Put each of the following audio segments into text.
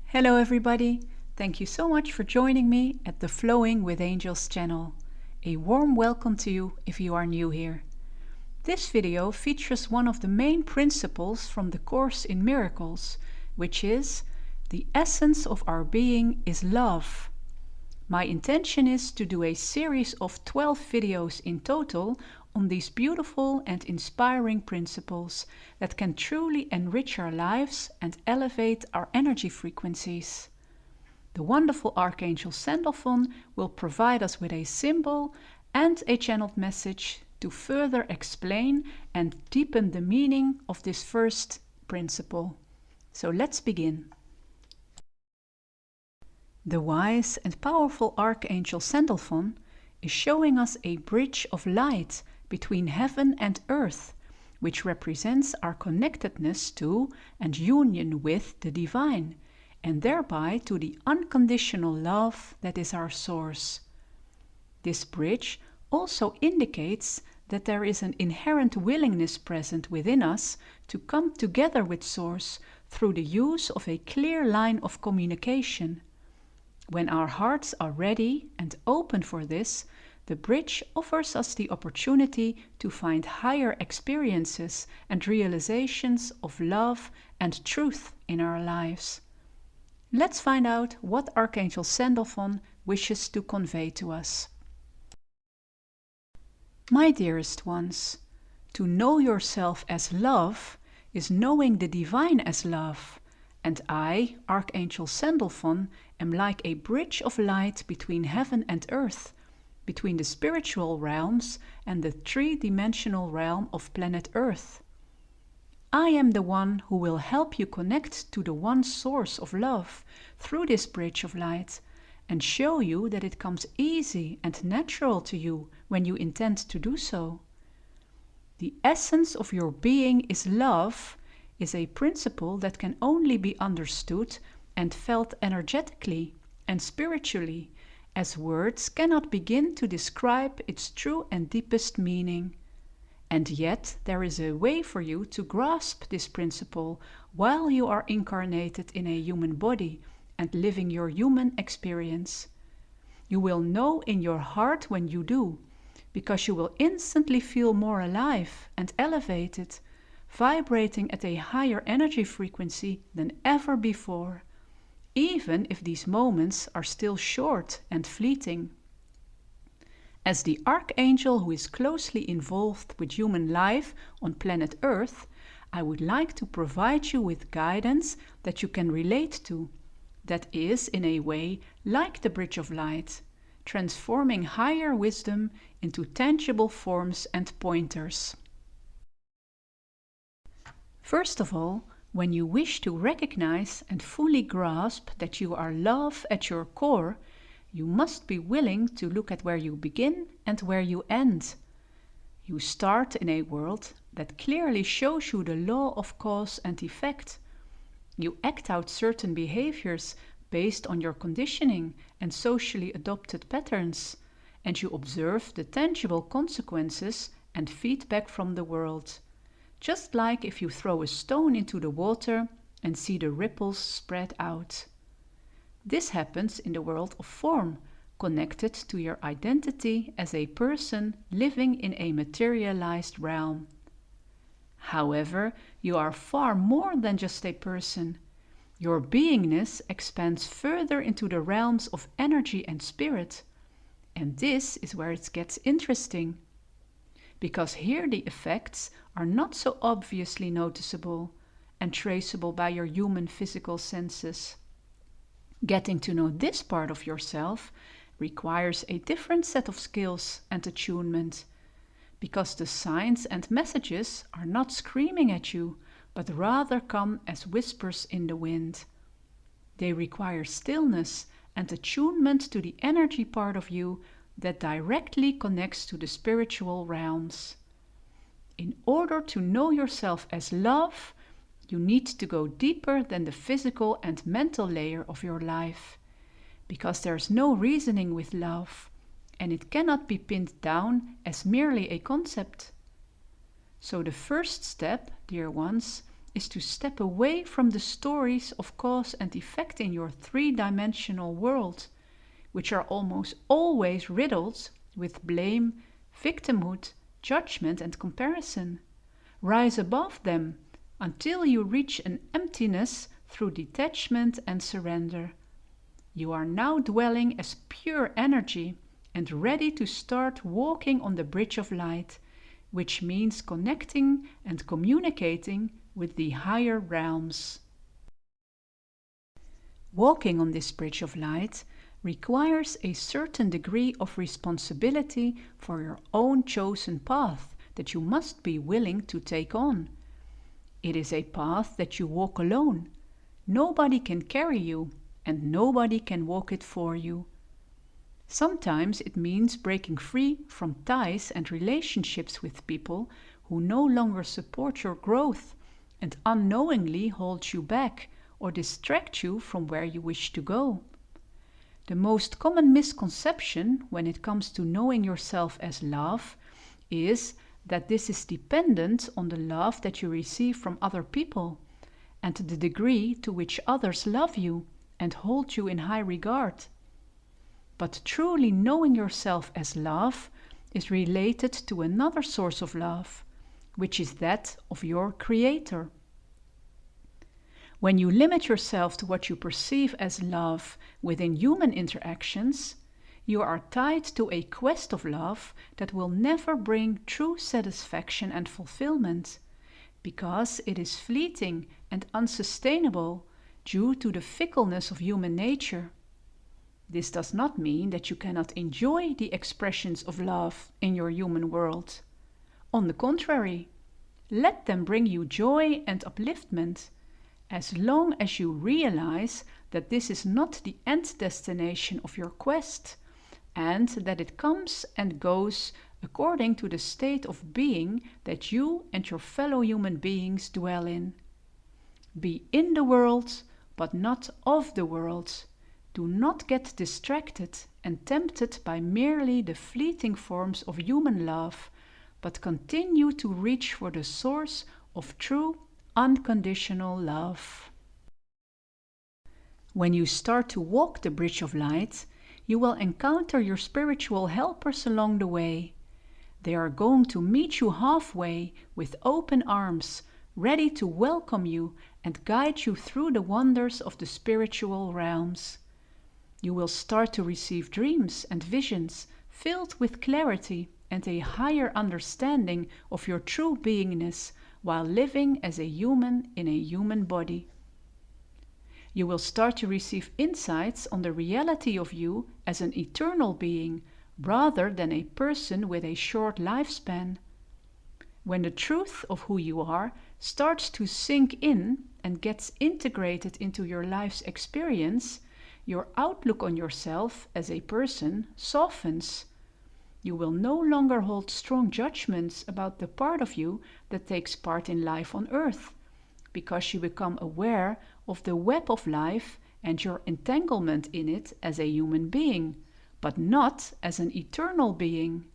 Hello everybody, thank you so much for joining me at the Flowing with Angels channel. A warm welcome to you if you are new here. This video features one of the main principles from the Course in Miracles, which is the essence of our being is love. My intention is to do a series of 12 videos in total on these beautiful and inspiring principles that can truly enrich our lives and elevate our energy frequencies. The wonderful Archangel Sandalphon will provide us with a symbol and a channeled message to further explain and deepen the meaning of this first principle. So let's begin. The wise and powerful Archangel Sandalphon is showing us a bridge of light between heaven and earth, which represents our connectedness to and union with the divine, and thereby to the unconditional love that is our source. This bridge also indicates that there is an inherent willingness present within us to come together with Source through the use of a clear line of communication. When our hearts are ready and open for this, the bridge offers us the opportunity to find higher experiences and realizations of love and truth in our lives. Let's find out what Archangel Sandalphon wishes to convey to us. My dearest ones, to know yourself as love is knowing the divine as love, and I, Archangel Sandalphon, am like a bridge of light between heaven and earth, between the spiritual realms and the three-dimensional realm of planet Earth. I am the one who will help you connect to the one source of love through this bridge of light and show you that it comes easy and natural to you when you intend to do so. The essence of your being is love is a principle that can only be understood and felt energetically and spiritually, as words cannot begin to describe its true and deepest meaning. And yet there is a way for you to grasp this principle while you are incarnated in a human body and living your human experience. You will know in your heart when you do, because you will instantly feel more alive and elevated, vibrating at a higher energy frequency than ever before, even if these moments are still short and fleeting. As the Archangel who is closely involved with human life on planet Earth, I would like to provide you with guidance that you can relate to, that is, in a way, like the bridge of light, transforming higher wisdom into tangible forms and pointers. First of all, when you wish to recognize and fully grasp that you are love at your core, you must be willing to look at where you begin and where you end. You start in a world that clearly shows you the law of cause and effect. You act out certain behaviors based on your conditioning and socially adopted patterns, and you observe the tangible consequences and feedback from the world. Just like if you throw a stone into the water and see the ripples spread out. This happens in the world of form, connected to your identity as a person living in a materialized realm. However, you are far more than just a person. Your beingness expands further into the realms of energy and spirit. And this is where it gets interesting. Because here the effects are not so obviously noticeable and traceable by your human physical senses. Getting to know this part of yourself requires a different set of skills and attunement, because the signs and messages are not screaming at you, but rather come as whispers in the wind. They require stillness and attunement to the energy part of you that directly connects to the spiritual realms. In order to know yourself as love, you need to go deeper than the physical and mental layer of your life, because there's no reasoning with love, and it cannot be pinned down as merely a concept. So the first step, dear ones, is to step away from the stories of cause and effect in your three-dimensional world, which are almost always riddled with blame, victimhood, judgment, and comparison. Rise above them until you reach an emptiness through detachment and surrender. You are now dwelling as pure energy and ready to start walking on the bridge of light, which means connecting and communicating with the higher realms. Walking on this bridge of light requires a certain degree of responsibility for your own chosen path that you must be willing to take on. It is a path that you walk alone. Nobody can carry you, and nobody can walk it for you. Sometimes it means breaking free from ties and relationships with people who no longer support your growth and unknowingly hold you back or distract you from where you wish to go. The most common misconception when it comes to knowing yourself as love is that this is dependent on the love that you receive from other people and the degree to which others love you and hold you in high regard. But truly knowing yourself as love is related to another source of love, which is that of your Creator. When you limit yourself to what you perceive as love within human interactions, you are tied to a quest of love that will never bring true satisfaction and fulfillment, because it is fleeting and unsustainable due to the fickleness of human nature. This does not mean that you cannot enjoy the expressions of love in your human world. On the contrary, let them bring you joy and upliftment, as long as you realize that this is not the end destination of your quest, and that it comes and goes according to the state of being that you and your fellow human beings dwell in. Be in the world, but not of the world. Do not get distracted and tempted by merely the fleeting forms of human love, but continue to reach for the source of true, unconditional love. When you start to walk the bridge of light, you will encounter your spiritual helpers along the way. They are going to meet you halfway with open arms, ready to welcome you and guide you through the wonders of the spiritual realms. You will start to receive dreams and visions filled with clarity and a higher understanding of your true beingness while living as a human in a human body. You will start to receive insights on the reality of you as an eternal being rather than a person with a short lifespan. When the truth of who you are starts to sink in and gets integrated into your life's experience, your outlook on yourself as a person softens. You will no longer hold strong judgments about the part of you that takes part in life on earth, because you become aware of the web of life and your entanglement in it as a human being, but not as an eternal being.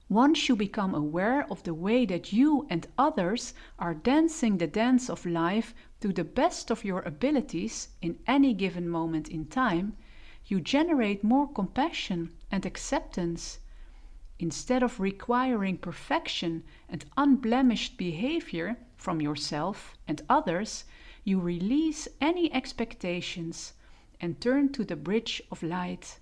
Once you become aware of the way that you and others are dancing the dance of life to the best of your abilities in any given moment in time, you generate more compassion and acceptance. Instead of requiring perfection and unblemished behavior from yourself and others, you release any expectations and turn to the bridge of light.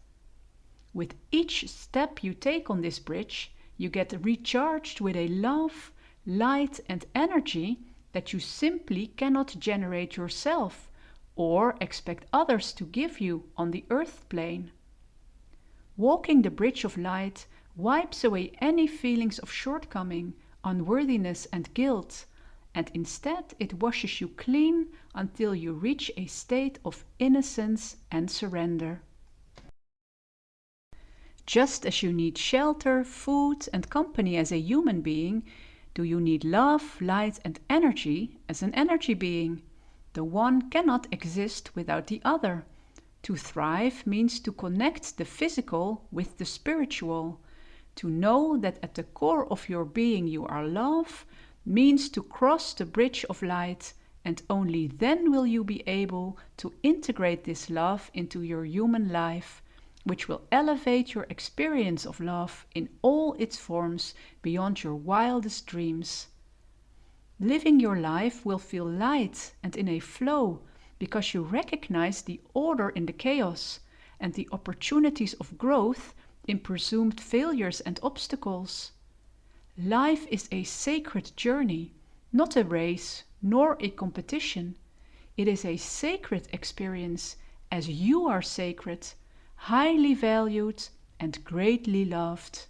With each step you take on this bridge, you get recharged with a love, light, and energy that you simply cannot generate yourself or expect others to give you on the earth plane. Walking the bridge of light wipes away any feelings of shortcoming, unworthiness, and guilt, and instead it washes you clean until you reach a state of innocence and surrender. Just as you need shelter, food, and company as a human being, do you need love, light, and energy as an energy being. The one cannot exist without the other. To thrive means to connect the physical with the spiritual, To know that at the core of your being you are love means to cross the bridge of light, and only then will you be able to integrate this love into your human life, which will elevate your experience of love in all its forms beyond your wildest dreams. Living your life will feel light and in a flow because you recognize the order in the chaos and the opportunities of growth in presumed failures and obstacles. Life is a sacred journey, not a race nor a competition. It is a sacred experience as you are sacred, highly valued and greatly loved.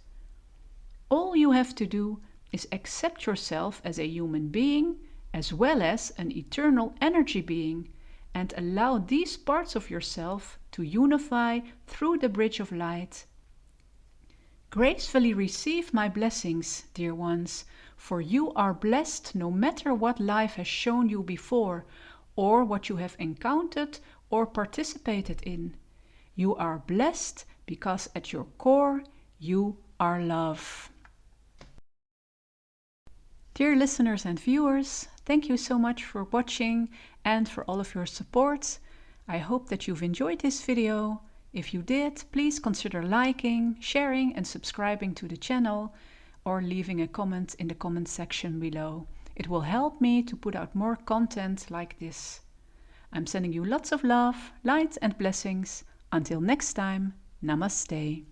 All you have to do is accept yourself as a human being as well as an eternal energy being, and allow these parts of yourself to unify through the bridge of light. Gracefully receive my blessings, dear ones, for you are blessed no matter what life has shown you before, or what you have encountered or participated in. You are blessed because at your core you are love. Dear listeners and viewers, thank you so much for watching and for all of your support. I hope that you've enjoyed this video. If you did, please consider liking, sharing and subscribing to the channel, or leaving a comment in the comment section below. It will help me to put out more content like this. I'm sending you lots of love, light and blessings. Until next time, namaste.